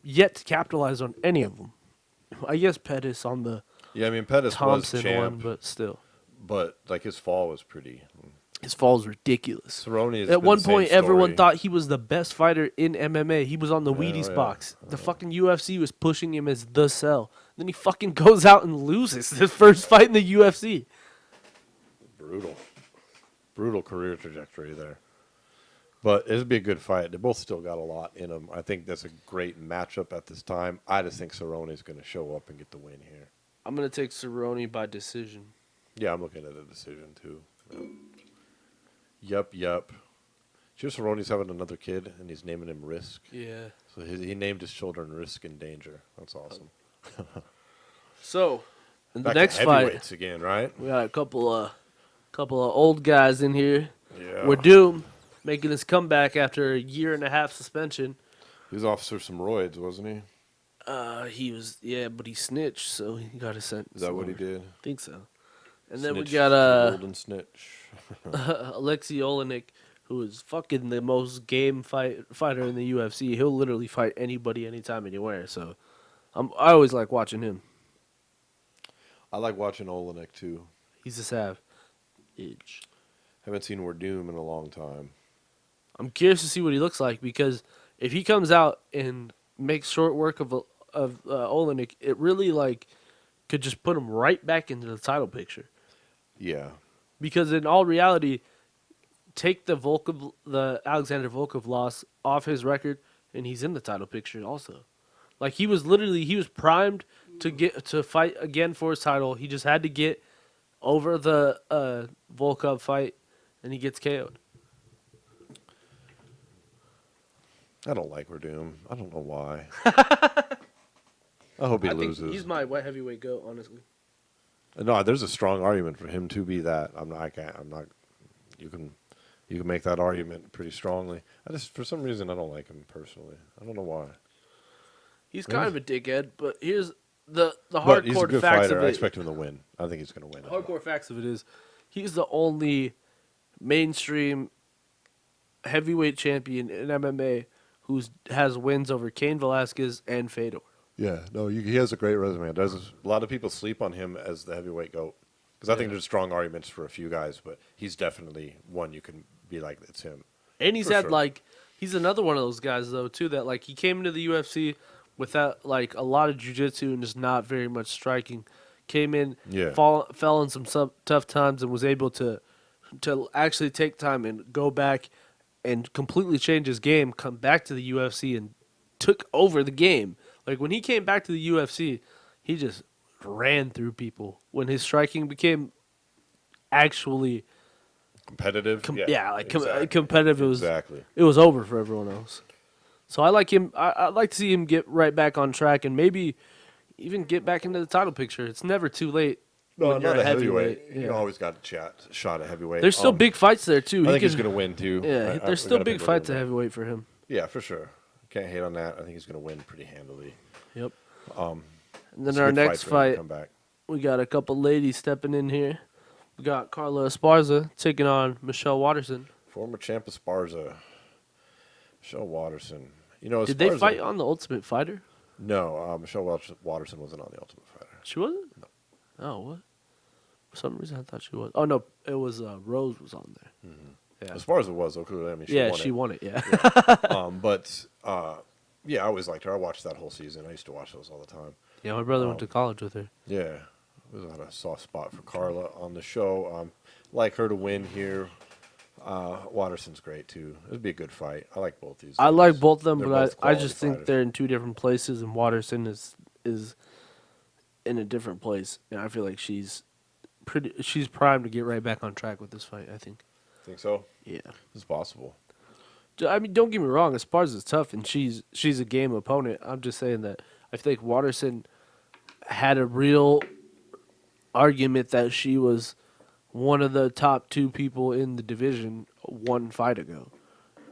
yet to capitalize on any of them. I guess Pettis on the Yeah, I mean, Pettis was Thompson champ, one, but still. but like his fall was pretty. His fall is ridiculous. Cerrone At one point, everyone thought he was the best fighter in MMA. He was on the Wheaties yeah. box. The fucking UFC was pushing him as the sell. Then he fucking goes out and loses his first fight in the UFC. Brutal career trajectory there. But it'd be a good fight. They both still got a lot in them. I think that's a great matchup at this time. I just think Cerrone's going to show up and get the win here. I'm going to take Cerrone by decision. Yeah, I'm looking at a decision too. Yup. Joe Cerrone's having another kid, and he's naming him Risk. Yeah. So he named his children Risk and Danger. That's awesome. So, in the Back next to fight, heavyweights again, right? we got a couple of old guys in here. Yeah. We're Doom making his comeback after a 1.5 year suspension. He was off for some roids, wasn't he? He was, but he snitched, so he got a sentence. Is that what he did? I think so. And then we Snitch, got golden snitch. Alexei Olenek, who is fucking the most game fighter in the UFC. He'll literally fight anybody, anytime, anywhere. So I always like watching him. I like watching Olenek too. He's a savage. Haven't seen Doom in a long time. I'm curious to see what he looks like because if he comes out and makes short work of Olenek, it really like could just put him right back into the title picture. Yeah. Because in all reality, take the Alexander Volkov loss off his record, and he's in the title picture also. Like he was primed to fight again for his title. He just had to get over the Volkov fight, and he gets KO'd. I don't like Doom. I don't know why. I hope he loses. Think he's my wet heavyweight goat, honestly. No, there's a strong argument for him to be that. I'm not. You can make that argument pretty strongly. For some reason, I don't like him personally. I don't know why. He's kind of a dickhead, but here's the But he's a hardcore good facts fighter. of I it. expect him to win. I think he's going to win. Hardcore facts of it is, he's the only mainstream heavyweight champion in MMA who has wins over Cain Velasquez and Fedor. Yeah, no, he has a great resume. A lot of people sleep on him as the heavyweight GOAT because I think there's strong arguments for a few guys, but he's definitely one you can be like, it's him. And he's For had sure. he's another one of those guys though too that like he came into the UFC without like a lot of jiu-jitsu and just not very much striking. Came in, fell in some tough times and was able to actually take time and go back and completely change his game. Come back to the UFC and took over the game. Like when he came back to the UFC, he just ran through people. When his striking became actually Competitive? competitive, Exactly. it was over for everyone else. So I like him. I'd like to see him get right back on track and maybe even get back into the title picture. It's never too late. No, when you're not a heavyweight. Yeah. You always got a shot at heavyweight. There's still big fights there too. I think he's going to win too. Yeah, there's still big fights at heavyweight for him. Yeah, for sure. Can't hate on that. I think he's going to win pretty handily. Yep. And It's then a our good next for him to fight, come back. we got a couple ladies stepping in here. We got Carla Esparza taking on Michelle Watterson. Former champ Esparza, Michelle Watterson. You know, Did they Esparza- fight on The Ultimate Fighter? No, Michelle Watterson wasn't on the Ultimate Fighter. She wasn't? No. Oh, what? For some reason, I thought she was. Oh, no, it was Rose was on there. Mm-hmm. Yeah. As far as it was, okay, I mean, she won it. Yeah. Yeah, I always liked her. I watched that whole season. I used to watch those all the time. Yeah, my brother went to college with her. Yeah, we had a soft spot for Carla on the show. Like her to win here. Watterson's great too. It'd be a good fight. I like both these. I guys. like both of them, They're but both I quality just think fighters. they're in two different places, and Watterson is in a different place. And I feel like she's primed to get right back on track with this fight, I think. Think so? Yeah. It's possible. I mean, don't get me wrong. Esparza's tough, and she's a game opponent. I'm just saying that I think Watterson had a real argument that she was one of the top two people in the division one fight ago,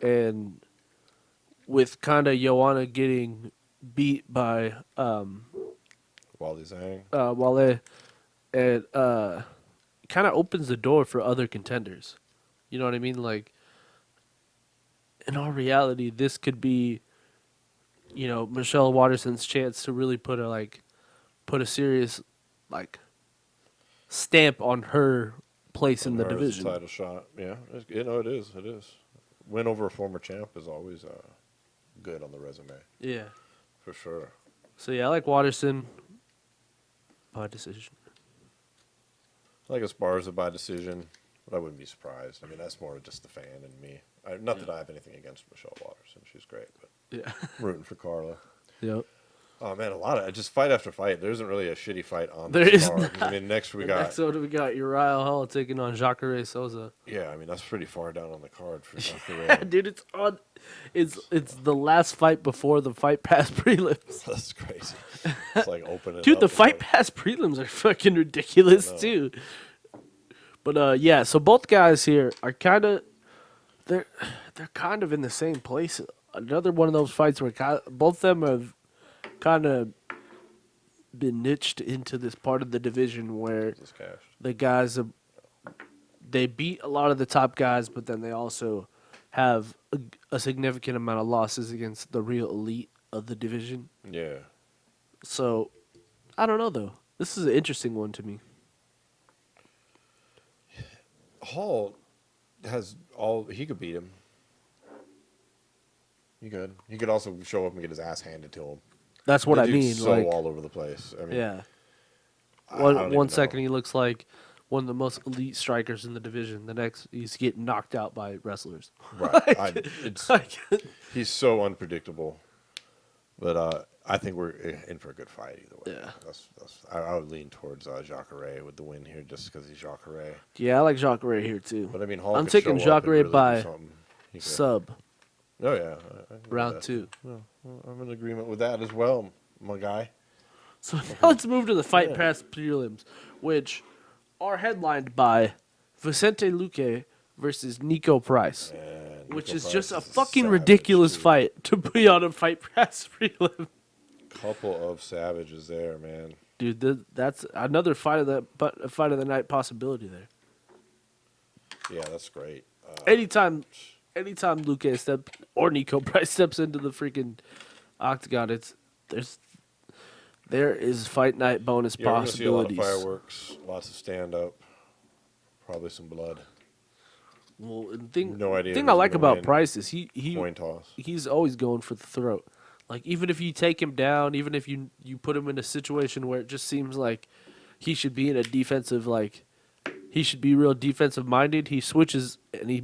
and with kind of Joanna getting beat by Wally Zhang. Wale, it kind of opens the door for other contenders. You know what I mean? Like, in all reality, this could be, Michelle Watterson's chance to really put a serious, like, stamp on her place in the Her as a division. title shot. Yeah, it is. It is. Win over a former champ is always good on the resume, Yeah. for sure. So yeah, I like Watterson by decision. I like Esparza by decision, but I wouldn't be surprised. I mean, that's more just the fan in me. Not that I have anything against Michelle Watterson. She's great, but Yeah. I'm rooting for Carla. Yep. Oh man, a lot of just fight after fight. There isn't really a shitty fight on There this is card. not. I mean, next we got. Next one we got Uriah Hall taking on Jacare Souza. Yeah, I mean that's pretty far down on the card for Jacare. Dude, it's on. It's the last fight before the Fight Pass prelims. That's crazy. It's like opening. Dude, up the with, Fight like, Pass prelims are fucking ridiculous too. But yeah, so both guys here are they're kind of in the same place. Another one of those fights where both of them have kind of been niched into this part of the division where just cashed. the guys they beat a lot of the top guys, but then they also have a significant amount of losses against the real elite of the division. Yeah. So I don't know though. This is an interesting one to me. Hall has all. He could beat him. He could. He could also show up and get his ass handed to him. That's what The I dude's mean. So like, all over the place. I mean, yeah. I don't even One know. second he looks like one of the most elite strikers in the division. The next he's getting knocked out by wrestlers. Right. It's Like, he's so unpredictable. But I think we're in for a good fight either way. Yeah. I would lean towards Jacare with the win here just because he's Jacare. yeah, I like Jacare here too. But I mean, Hall I'm could taking show up and Jacare really do by something. He could. Sub Oh yeah, I can do round that. 2. Well, I'm in agreement with that as well, my guy. So now let's move to the Fight Pass prelims, which are headlined by Vicente Luque versus Nico Price, And which Nico is Price just a is fucking savage, ridiculous dude. fight to be on a Fight Pass prelim. Couple of savages there, man. Dude, that's another fight of the night possibility there. Yeah, that's great. Anytime Luque or Nico Price steps into the freaking octagon, there is fight night bonus Yeah, we're gonna see a lot of possibilities. fireworks, lots of stand up, probably some blood. Well, No idea thing who's I like gonna about win. Price is Coin toss. he's always going for the throat. Like, even if you take him down, even if you put him in a situation where it just seems like he should be in a defensive, like, he should be real defensive minded, he switches and he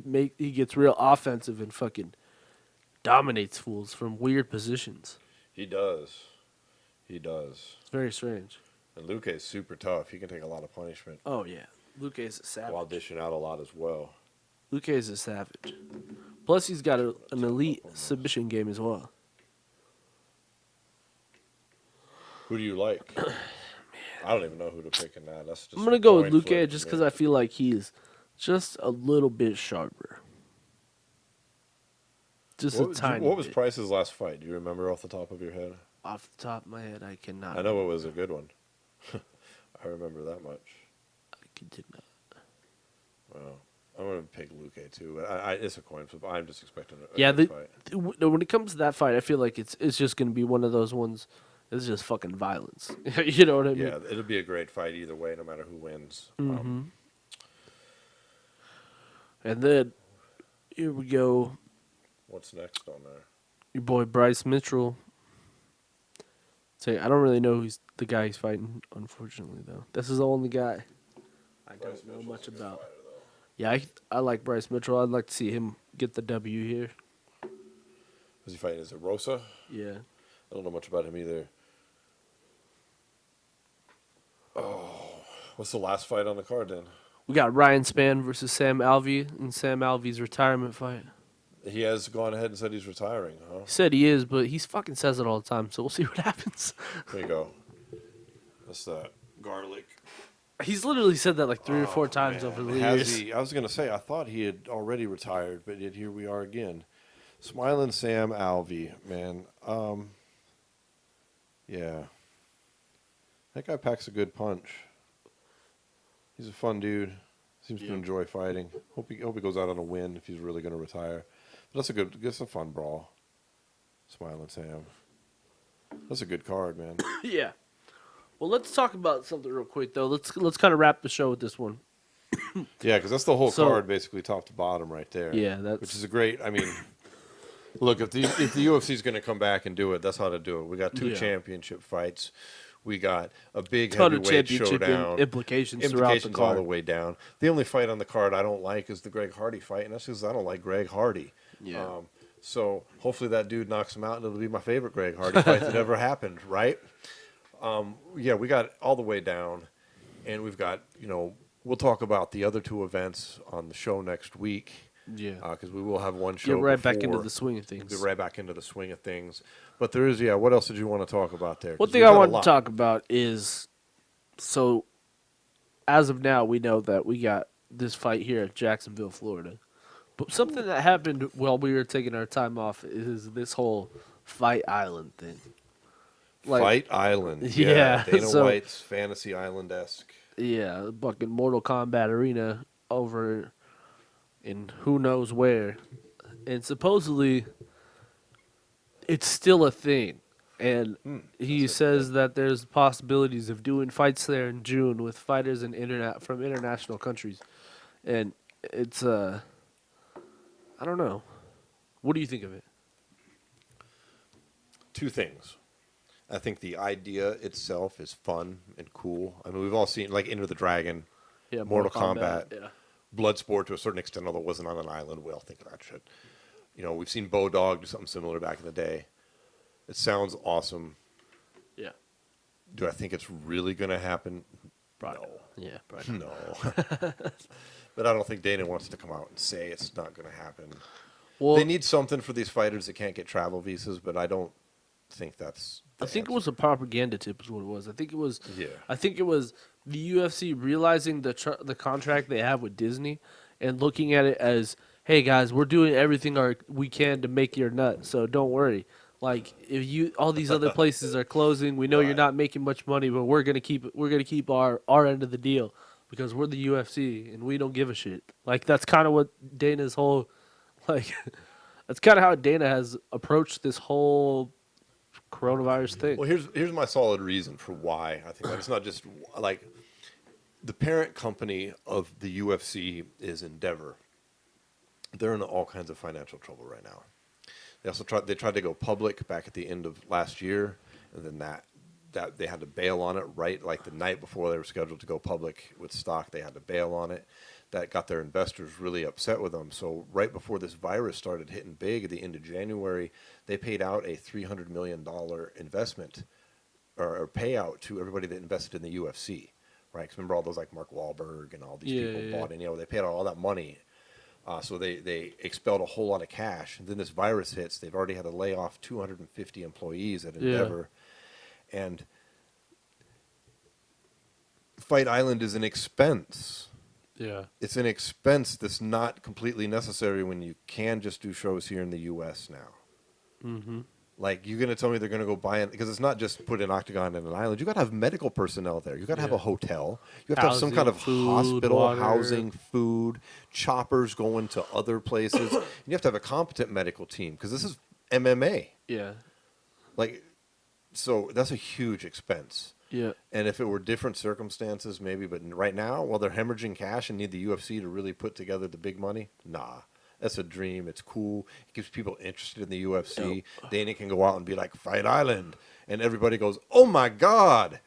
gets real offensive and fucking dominates fools from weird positions. He does. He does. It's very strange. And Luque is super tough. He can take a lot of punishment. Oh yeah, Luque is a savage. While dishing out a lot as well. Luque is a savage. Plus, he's got an elite submission game as well. Who do you like? I don't even know who to pick in that. That's just I'm gonna go with coin Luque flip just to because me. I feel like he's just a little bit sharper. Just a tiny What was bit. Price's last fight? Do you remember off the top of your head? Off the top of my head, I cannot. I know it was a good one. I remember that much. I did not. Well, I'm going to pick Luque too. It's a coin flip. I'm just expecting a Yeah, good fight. when it comes to that fight, I feel like it's just gonna be one of those ones. It's just fucking violence. You know what I mean? Yeah, it'll be a great fight either way, no matter who wins. And then here we go. What's next on there? Your boy Bryce Mitchell. Say, I don't really know who's the guy he's fighting, unfortunately, though. This is the only guy I don't know much about. Yeah, I like Bryce Mitchell. I'd like to see him get the W here. Is he fighting? Is it Rosa? Yeah. I don't know much about him either. Oh, what's the last fight on the card then? We got Ryan Spann versus Sam Alvey in Sam Alvey's retirement fight. He has gone ahead and said he's retiring, huh? He said he is, but he fucking says it all the time, so we'll see what happens. There you go. That's that garlic. He's literally said that like 3 or 4 times Man, over the has years. he? I was gonna say I thought he had already retired, but yet here we are again. Smiling Sam Alvey, man. Yeah, that guy packs a good punch. He's a fun dude. Seems to enjoy fighting. Hope he goes out on a win if he's really gonna retire. But that's a fun brawl. Smiling Sam. That's a good card, man. Yeah. Well, let's talk about something real quick though. Let's kind of wrap the show with this one. Yeah, because that's the whole So- card, basically top to bottom, right there. Yeah, that's which is a great. I mean, look, if the UFC is going to come back and do it, that's how to do it. We got two Yeah. championship fights. We got a big ton of heavyweight championship showdown. implications throughout the Implications all card. the way down. The only fight on the card I don't like is the Greg Hardy fight, and that's because I don't like Greg Hardy. Yeah. So hopefully that dude knocks him out, and it'll be my favorite Greg Hardy fight that ever happened, right? Yeah, we got all the way down, and we've got, we'll talk about the other two events on the show next week. Yeah. Because we will have one show. Get right back into before. the swing of things. Get right back into the swing of things. But there is, what else did you want to talk about there? One 'Cause thing we've I got a wanted to lot. talk about is, so as of now, we know that we got this fight here at Jacksonville, Florida. But something that happened while we were taking our time off is this whole Fight Island thing. Fight Island. Yeah, Dana so- White's Fantasy Island-esque. Yeah, fucking Mortal Kombat arena over in who knows where. And supposedly it's still a thing. And he says that there's possibilities of doing fights there in June with fighters from international countries. And it's I don't know. What do you think of it? Two things. I think the idea itself is fun and cool. I mean, we've all seen, like, Enter the Dragon, Yeah, Mortal Kombat. Yeah. Bloodsport to a certain extent, although it wasn't on an island. We all think of that shit. We've seen Bodog do something similar back in the day. It sounds awesome. Yeah. Do I think it's really going to happen? Probably. Yeah, probably. No. But I don't think Dana wants to come out and say it's not going to happen. Well, They need something for these fighters that can't get travel visas, but I don't think that's the I think it answer. was a propaganda tip is what it was. I think it was Yeah. I think it was the UFC realizing the contract they have with Disney and looking at it as, hey guys, we're doing everything we can to make your nut, so don't worry. Like if all these other places are closing, we know you're not making much money, but we're gonna keep our end of the deal because we're the UFC and we don't give a shit. Like that's kind of what Dana's whole like that's kind of how Dana has approached this whole coronavirus thing. Well, here's my solid reason for why I think that. It's not just like the parent company of the UFC is Endeavor. They're in all kinds of financial trouble right now. They tried to go public back at the end of last year, and then that they had to bail on it right like the night before they were scheduled to go public with stock. They had to bail on it. That got their investors really upset with them. So right before this virus started hitting big at the end of January, they paid out a $300 million investment or payout to everybody that invested in the UFC, right? Because remember all those like Mark Wahlberg and all these people bought in. They paid out all that money. So they expelled a whole lot of cash. And then this virus hits. They've already had to lay off 250 employees at Endeavor. And Fight Island is an expense. Yeah. It's an expense that's not completely necessary when you can just do shows here in the U.S. now. Mm-hmm. Like, you're going to tell me they're going to go buy it? Because it's not just put an octagon in an island. You got to have medical personnel there. You got to have a hotel. You have to have some kind of Housing, food, hospital, water. housing, food, choppers going to other places. And you have to have a competent medical team because this is MMA. Yeah. Like, so that's a huge expense. Yeah. And if it were different circumstances, maybe. But right now, while they're hemorrhaging cash and need the UFC to really put together the big money, nah. That's a dream. It's cool. It keeps people interested in the UFC. Dana can go out and be like, Fight Island. And everybody goes, oh, my God.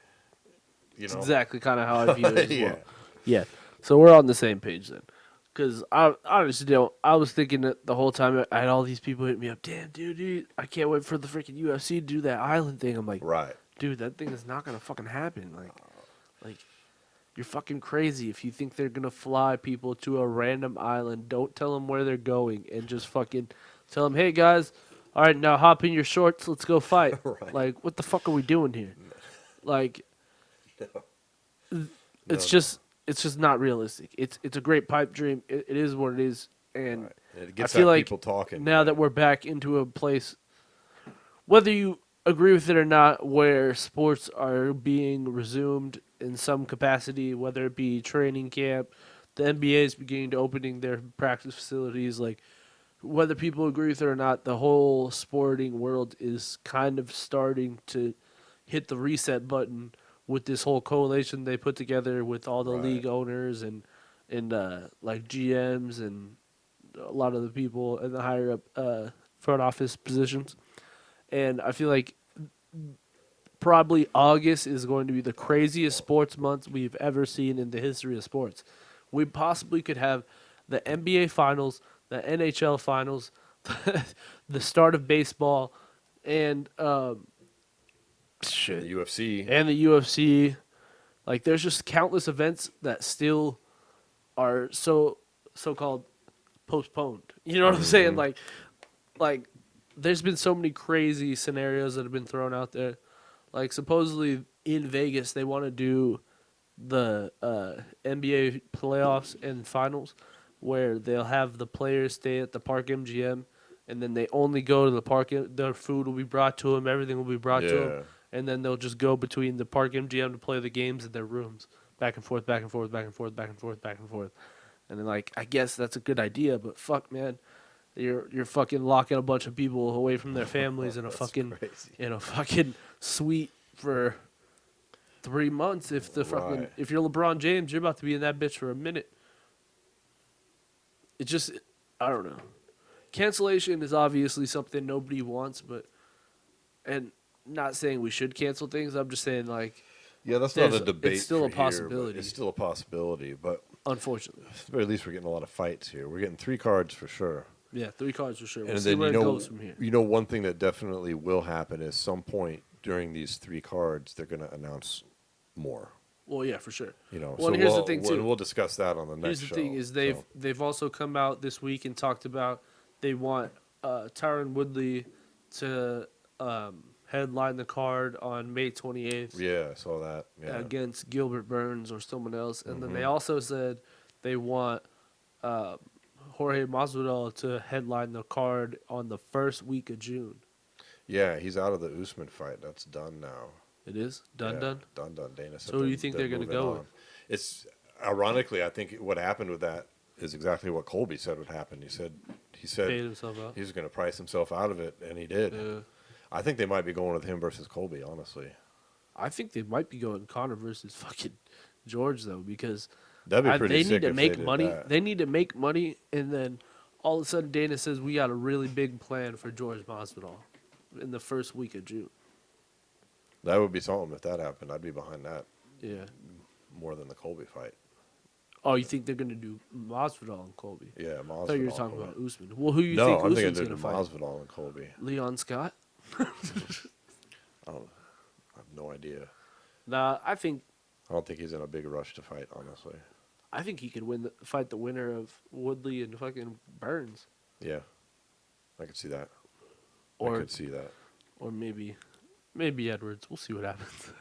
That's exactly kind of how I view it as Yeah. well. Yeah. So we're on the same page then. Because I honestly don't. I was thinking that the whole time I had all these people hit me up. Damn, dude, I can't wait for the freaking UFC to do that island thing. I'm like, Right. dude, that thing is not going to fucking happen. Like, you're fucking crazy if you think they're going to fly people to a random island. Don't tell them where they're going and just fucking tell them, hey, guys, all right, now hop in your shorts. Let's go fight. Right. Like, what the fuck are we doing here? Like, it's just not realistic. It's a great pipe dream. It is what it is, and Right. It I gets feel that like people talking. now that we're back into a place, whether you agree with it or not, where sports are being resumed in some capacity, whether it be training camp, the NBA is beginning to opening their practice facilities. Like whether people agree with it or not, the whole sporting world is kind of starting to hit the reset button with this whole coalition they put together with all the Right. league owners and like GMs and a lot of the people in the higher up front office positions. And I feel like probably August is going to be the craziest sports month we've ever seen in the history of sports. We possibly could have the NBA finals, the NHL finals, the start of baseball, and And the UFC. and the UFC. Like there's just countless events that still are so called postponed. You know what I'm saying? Like there's been so many crazy scenarios that have been thrown out there. Like supposedly in Vegas they want to do the NBA playoffs and finals where they'll have the players stay at the Park MGM and then they only go to the park. Their food will be brought to them, everything will be brought to them, Yeah. and then they'll just go between the Park MGM to play the games in their rooms, back and forth, back and forth, back and forth, back and forth, back and forth. And then like I guess that's a good idea, but fuck man, you're fucking locking a bunch of people away from their families in a That's fucking crazy. suite for 3 months. If the fucking Right. if you're LeBron James, you're about to be in that bitch for a minute. It just I don't know. Cancellation is obviously something nobody wants, but and not saying we should cancel things. I'm just saying like Yeah, that's not a it's debate still for a here, but possibility. it's still a possibility. But Unfortunately, at the very least, we're getting a lot of fights here. We're getting 3 cards for sure. yeah, 3 cards for sure. We'll And see then where it goes from here. one thing that definitely will happen is some point during these 3 cards, they're going to announce more. Well, yeah, for sure. Well, Well, and here's the thing too. We'll discuss that on the next Here's the show. thing: is they've also come out this week and talked about they want Tyron Woodley to headline the card on May 28th Yeah, I saw that. Yeah. against Gilbert Burns or someone else, and then they Mm-hmm. also said they want Jorge Masvidal to headline the card on the first week of June. Yeah, he's out of the Usman fight. That's done now. It is done. Yeah, Done. Done. Dana said So who do you think they're gonna moving go on. with? It's ironically, I think what happened with that is exactly what Colby said would happen. He said Paid himself out. he was going to price himself out of it, and he did. Yeah. I think they might be going with him versus Colby, honestly. I think they might be going Connor versus fucking George though, because That'd be pretty they sick need to if make they did money. that. They need to make money, and then all of a sudden Dana says we got a really big plan for George Masvidal in the first week of June. That would be something if that happened. I'd be behind that Yeah. more than the Colby fight. Oh, you think they're gonna do Masvidal and Colby? Yeah, Masvidal. I thought you were talking about Usman. Well, who you No, think I'm thinking Usman's they're gonna doing fight? Masvidal and Colby. Leon Scott? I have no idea. Nah, I think I don't think he's in a big rush to fight, honestly. he could fight the winner of Woodley and fucking Burns, Yeah, I could see that. I or could see that. or maybe Edwards. We'll see what happens.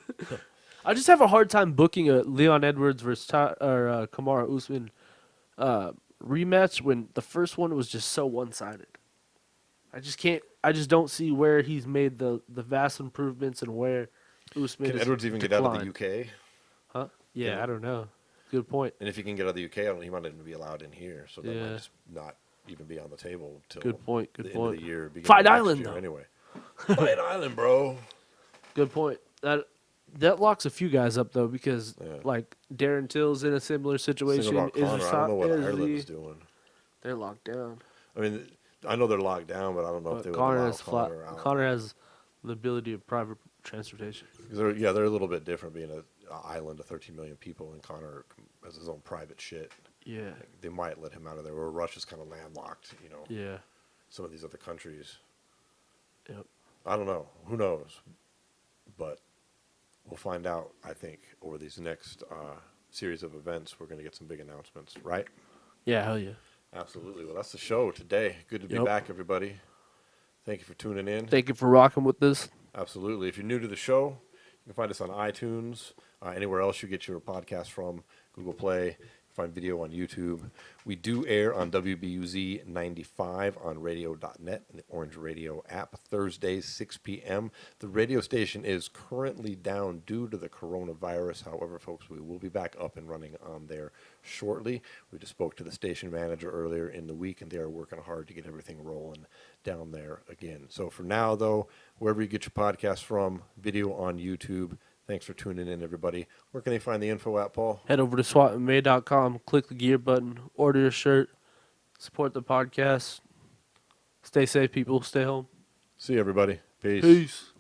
I just have a hard time booking a Leon Edwards versus Kamaru Usman rematch when the first one was just so one-sided. I just can't. I just don't see where he's made the vast improvements and where Usman. Can has Edwards even get out of the declined. UK? Huh? Yeah, Yeah. I don't know. Good point. And if he can get out of the UK, he might not even be allowed in here. So that Yeah. might just not even be on the table until Good point. the Good end of point. the year. beginning Fight of next Island, year though. Anyway. Fight Island, bro. Good point. That locks a few guys up though because Yeah. like Darren Till's in a similar situation. Thinking about Connor, I don't know what Ireland is Izzy, doing. they're locked down. I mean, I know they're locked down, but I don't know if But they would Connor allow has Connor out. Connor has the ability of private transportation. They're a little bit different being an island of 13 million people, and Connor has his own private shit. Yeah. They might let him out of there, where Russia's kind of landlocked, Yeah. some of these other countries. Yep. I don't know. Who knows? But we'll find out, I think, over these next series of events. We're going to get some big announcements, right? Yeah. Hell yeah. Absolutely. Well, that's the show today. Good to be Yep. back, everybody. Thank you for tuning in. Thank you for rocking with this. Absolutely. If you're new to the show, You can find us on iTunes, anywhere else you get your podcast from, Google Play. Find video on YouTube. We do air on WBUZ 95 on radio.net and the Orange Radio app Thursdays 6 p.m. The radio station is currently down due to the coronavirus. However, folks, we will be back up and running on there shortly. We just spoke to the station manager earlier in the week, and they are working hard to get everything rolling down there again. So for now, though, wherever you get your podcast from, video on YouTube. Thanks for tuning in, everybody. Where can they find the info at, Paul? Head over to SWATMA.com, click the gear button, order your shirt, support the podcast. Stay safe, people. Stay home. See you, everybody. Peace. Peace.